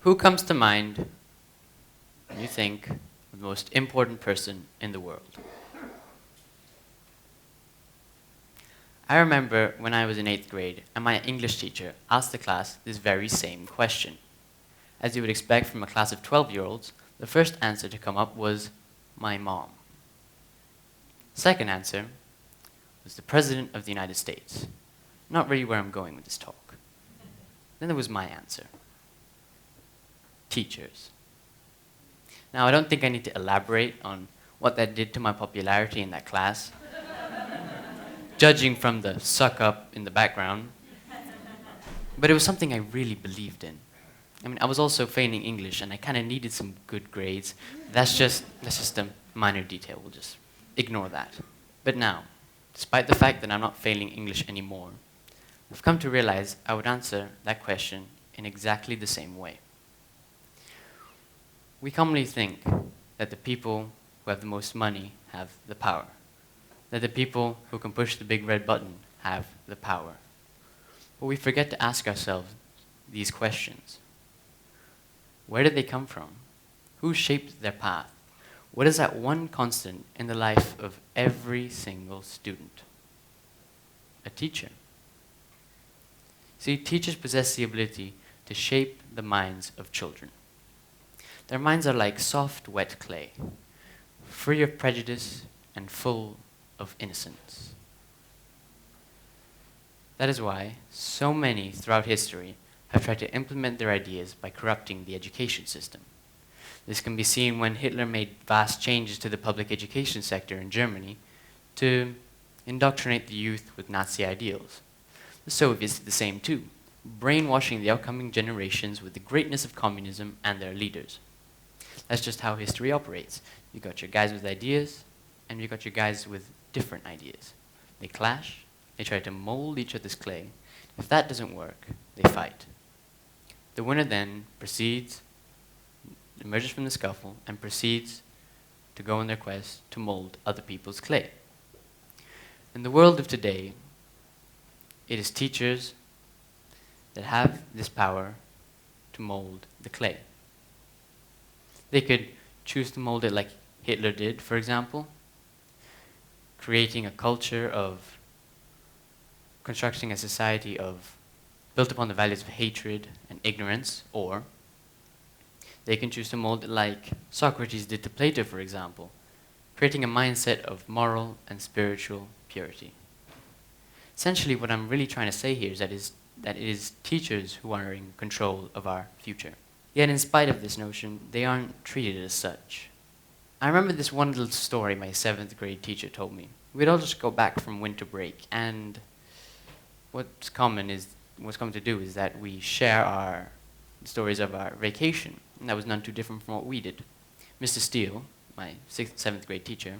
Who comes to mind when you think of the most important person in the world? I remember when I was in 8th grade and my English teacher asked the class this very same question. As you would expect from a class of 12-year-olds, the first answer to come up was my mom. Second answer was the President of the United States. Not really where I'm going with this talk. Then there was my answer. Teachers. Now, I don't think I need to elaborate on what that did to my popularity in that class, judging from the suck up in the background. But it was something I really believed in. I mean, I was also failing English, and I kind of needed some good grades. That's just a minor detail. We'll just ignore that. But now, despite the fact that I'm not failing English anymore, I've come to realize I would answer that question in exactly the same way. We commonly think that the people who have the most money have the power, that the people who can push the big red button have the power. But we forget to ask ourselves these questions. Where did they come from? Who shaped their path? What is that one constant in the life of every single student? A teacher. See, teachers possess the ability to shape the minds of children. Their minds are like soft, wet clay, free of prejudice and full of innocence. That is why so many throughout history have tried to implement their ideas by corrupting the education system. This can be seen when Hitler made vast changes to the public education sector in Germany to indoctrinate the youth with Nazi ideals. The Soviets did the same too, brainwashing the upcoming generations with the greatness of communism and their leaders. That's just how history operates. You got your guys with ideas, and you got your guys with different ideas. They clash, they try to mold each other's clay. If that doesn't work, they fight. The winner then emerges from the scuffle, and proceeds to go on their quest to mold other people's clay. In the world of today, it is teachers that have this power to mold the clay. They could choose to mold it like Hitler did, for example, creating a culture of constructing a society built upon the values of hatred and ignorance, or they can choose to mold it like Socrates did to Plato, for example, creating a mindset of moral and spiritual purity. Essentially, what I'm really trying to say here is that it is teachers who are in control of our future. Yet in spite of this notion, they aren't treated as such. I remember this one little story my 7th grade teacher told me. We'd all just go back from winter break, and what's common to do is that we share our stories of our vacation, and that was none too different from what we did. Mr. Steele, my 7th grade teacher,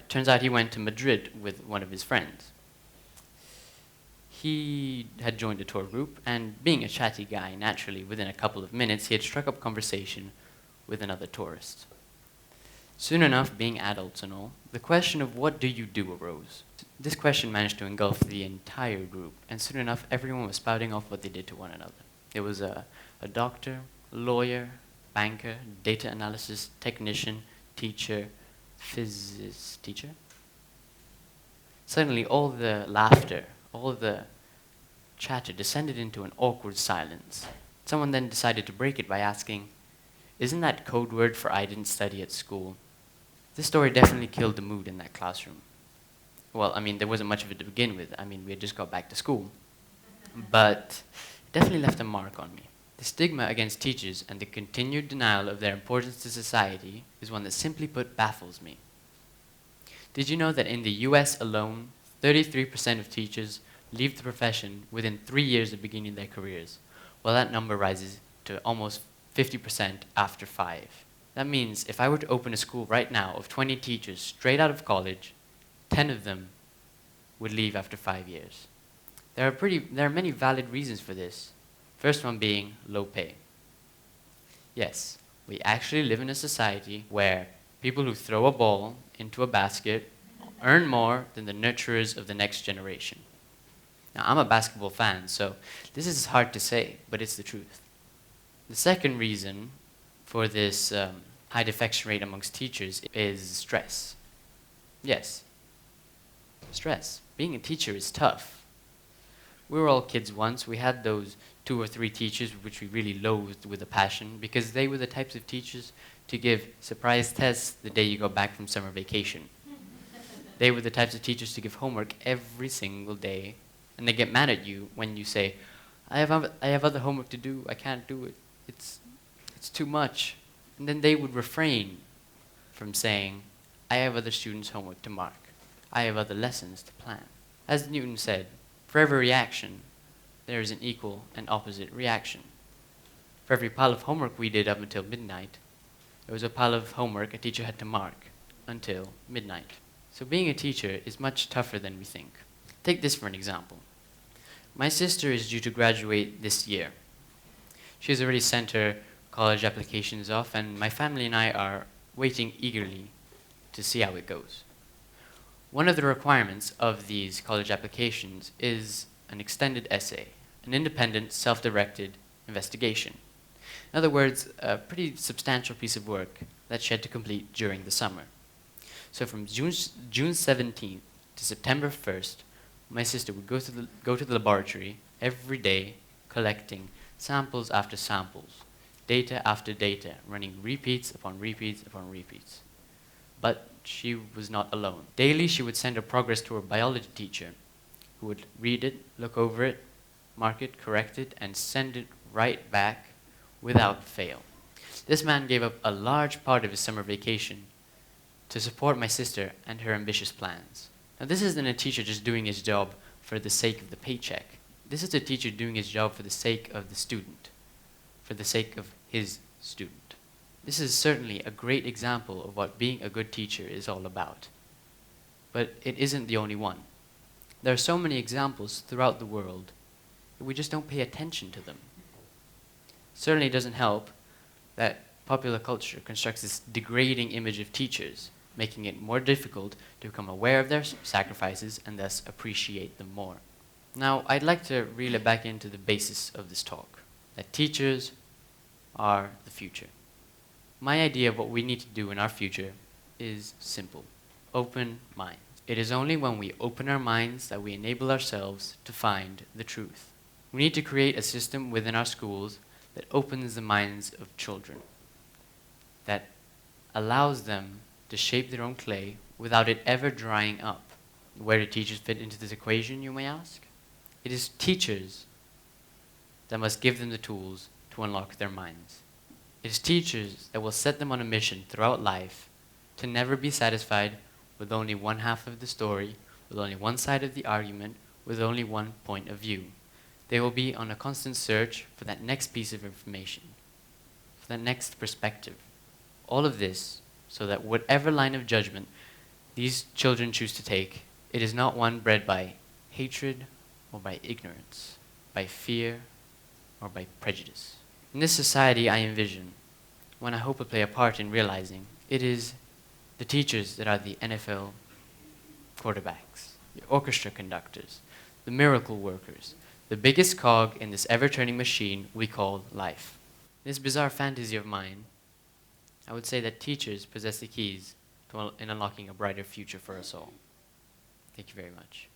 turns out he went to Madrid with one of his friends. He had joined a tour group, and being a chatty guy, naturally, within a couple of minutes, he had struck up conversation with another tourist. Soon enough, being adults and all, the question of what do you do arose. This question managed to engulf the entire group, and soon enough, everyone was spouting off what they did to one another. It was a doctor, lawyer, banker, data analysis technician, teacher, physicist teacher. Suddenly, all the laughter, all the chatter descended into an awkward silence. Someone then decided to break it by asking, "Isn't that code word for I didn't study at school?" This story definitely killed the mood in that classroom. Well, I mean, there wasn't much of it to begin with. I mean, we had just got back to school. But it definitely left a mark on me. The stigma against teachers and the continued denial of their importance to society is one that simply put baffles me. Did you know that in the US alone, 33% of teachers leave the profession within 3 years of beginning their careers, while that number rises to almost 50% after 5. That means if I were to open a school right now of 20 teachers straight out of college, 10 of them would leave after 5 years. There are many valid reasons for this. First one being low pay. Yes, we actually live in a society where people who throw a ball into a basket earn more than the nurturers of the next generation. Now, I'm a basketball fan, so this is hard to say, but it's the truth. The second reason for this high defection rate amongst teachers is stress. Yes, stress. Being a teacher is tough. We were all kids once. We had those 2 or 3 teachers which we really loathed with a passion because they were the types of teachers to give surprise tests the day you go back from summer vacation. They were the types of teachers to give homework every single day, and they get mad at you when you say, I have other homework to do, I can't do it, it's too much. And then they would refrain from saying, I have other students' homework to mark, I have other lessons to plan. As Newton said, for every reaction, there is an equal and opposite reaction. For every pile of homework we did up until midnight, there was a pile of homework a teacher had to mark until midnight. So being a teacher is much tougher than we think. Take this for an example. My sister is due to graduate this year. She has already sent her college applications off, and my family and I are waiting eagerly to see how it goes. One of the requirements of these college applications is an extended essay, an independent, self-directed investigation. In other words, a pretty substantial piece of work that she had to complete during the summer. So from June 17th to September 1st, my sister would go to the laboratory every day, collecting samples after samples, data after data, running repeats upon repeats upon repeats. But she was not alone. Daily, she would send her progress to her biology teacher, who would read it, look over it, mark it, correct it, and send it right back without fail. This man gave up a large part of his summer vacation to support my sister and her ambitious plans. Now, this isn't a teacher just doing his job for the sake of the paycheck. This is a teacher doing his job for the sake of the student, for the sake of his student. This is certainly a great example of what being a good teacher is all about. But it isn't the only one. There are so many examples throughout the world that we just don't pay attention to them. Certainly it doesn't help that popular culture constructs this degrading image of teachers, making it more difficult to become aware of their sacrifices and thus appreciate them more. Now, I'd like to reel it back into the basis of this talk, that teachers are the future. My idea of what we need to do in our future is simple: open minds. It is only when we open our minds that we enable ourselves to find the truth. We need to create a system within our schools that opens the minds of children, that allows them to shape their own clay without it ever drying up. Where do teachers fit into this equation, you may ask? It is teachers that must give them the tools to unlock their minds. It is teachers that will set them on a mission throughout life to never be satisfied with only one half of the story, with only one side of the argument, with only one point of view. They will be on a constant search for that next piece of information, for that next perspective. All of this so that whatever line of judgment these children choose to take, it is not one bred by hatred or by ignorance, by fear or by prejudice. In this society I envision, one I hope will play a part in realizing, it is the teachers that are the NFL quarterbacks, the orchestra conductors, the miracle workers, the biggest cog in this ever-turning machine we call life. This bizarre fantasy of mine, I would say that teachers possess the keys in unlocking a brighter future for us all. Thank you very much.